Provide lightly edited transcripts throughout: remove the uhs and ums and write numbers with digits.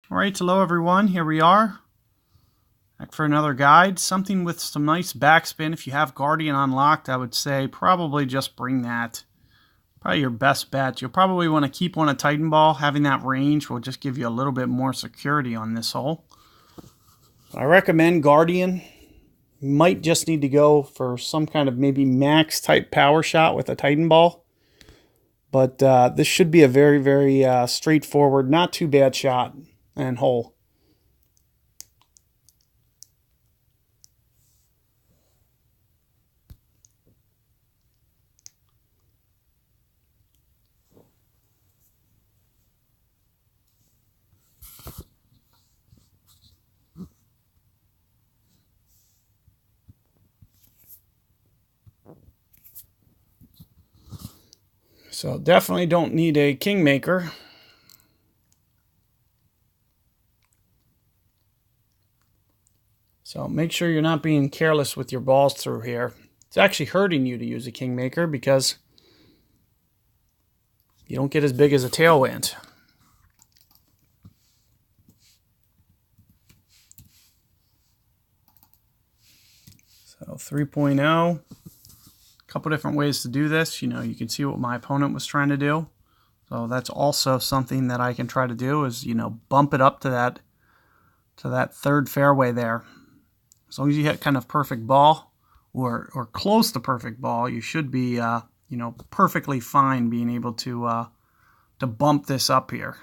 All right, hello everyone. Here we are, back for another guide. Something with some nice backspin. If you have Guardian unlocked, I would say probably just bring that. Probably your best bet. You'll probably want to keep on a Titan ball. Having that range will just give you a little bit more security on this hole. I recommend Guardian. You might just need to go for some kind of maybe max type power shot with a Titan ball. But this should be a very, very straightforward, not too bad shot and hole. So definitely don't need a Kingmaker. So make sure you're not being careless with your balls through here. It's actually hurting you to use a Kingmaker because you don't get as big as a tailwind. So 3.0, a couple different ways to do this. You know, you can see what my opponent was trying to do. So that's also something that I can try to do is, you know, bump it up to that third fairway there. As long as you hit kind of perfect ball or close to perfect ball, you should be, you know, perfectly fine being able to bump this up here.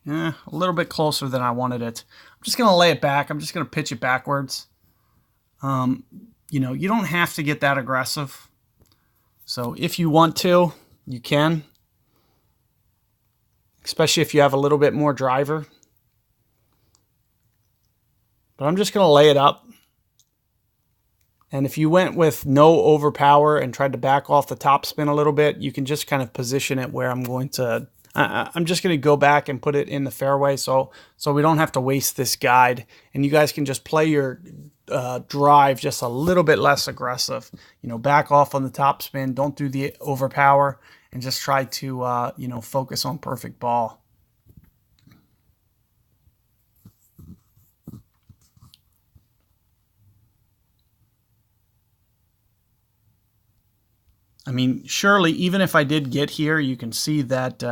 A little bit closer than I wanted it. I'm just going to lay it back. I'm just going to pitch it backwards. You know, you don't have to get that aggressive. So if you want to, you can. Especially if you have a little bit more driver. But I'm just going to lay it up. And if you went with no overpower and tried to back off the top spin a little bit, you can just kind of position it where I'm going to... I'm just going to go back and put it in the fairway so we don't have to waste this guide. And you guys can just play your drive just a little bit less aggressive. You know, back off on the top spin. Don't do the overpower. And just try to, you know, focus on perfect ball. I mean, surely, even if I did get here, you can see that,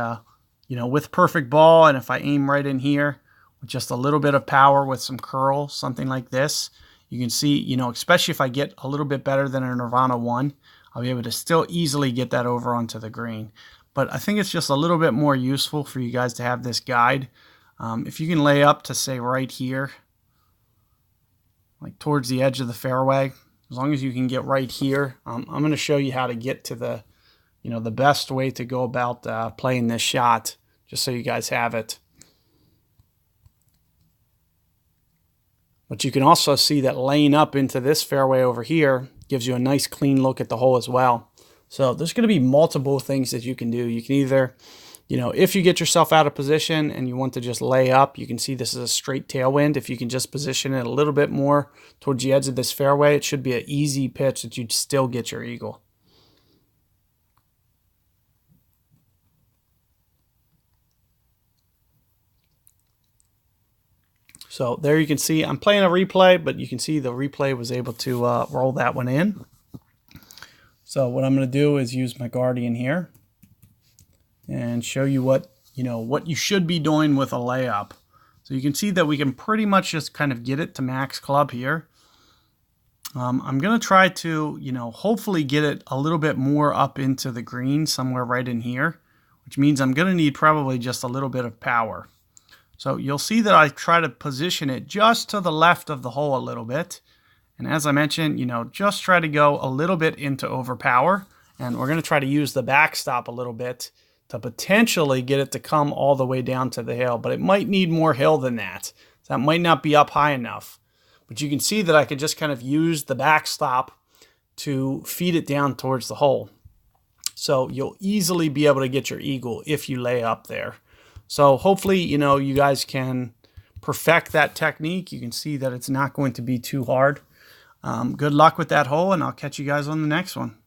you know, with perfect ball, and if I aim right in here with just a little bit of power with some curl, something like this, you can see, you know, especially if I get a little bit better than a Nirvana 1, I'll be able to still easily get that over onto the green. But I think it's just a little bit more useful for you guys to have this guide. If you can lay up to, say, right here, like towards the edge of the fairway, as long as you can get right here, I'm going to show you how to get to the, you know, the best way to go about playing this shot, just so you guys have it. But you can also see that laying up into this fairway over here gives you a nice clean look at the hole as well. So there's going to be multiple things that you can do. You can either, you know, if you get yourself out of position and you want to just lay up, you can see this is a straight tailwind. If you can just position it a little bit more towards the edge of this fairway, it should be an easy pitch that you'd still get your eagle. So there you can see, I'm playing a replay, but you can see the replay was able to roll that one in. So what I'm going to do is use my Guardian here and show you what, you know, what you should be doing with a layup. So you can see that we can pretty much just kind of get it to max club here. I'm going to try to, you know, hopefully get it a little bit more up into the green, somewhere right in here, which means I'm going to need probably just a little bit of power. So you'll see that I try to position it just to the left of the hole a little bit. And as I mentioned, you know, just try to go a little bit into overpower. And we're going to try to use the backstop a little bit to potentially get it to come all the way down to the hill. But it might need more hill than that. That might not be up high enough. But you can see that I could just kind of use the backstop to feed it down towards the hole. So you'll easily be able to get your eagle if you lay up there. So hopefully, you know, you guys can perfect that technique. You can see that it's not going to be too hard. Good luck with that hole, and I'll catch you guys on the next one.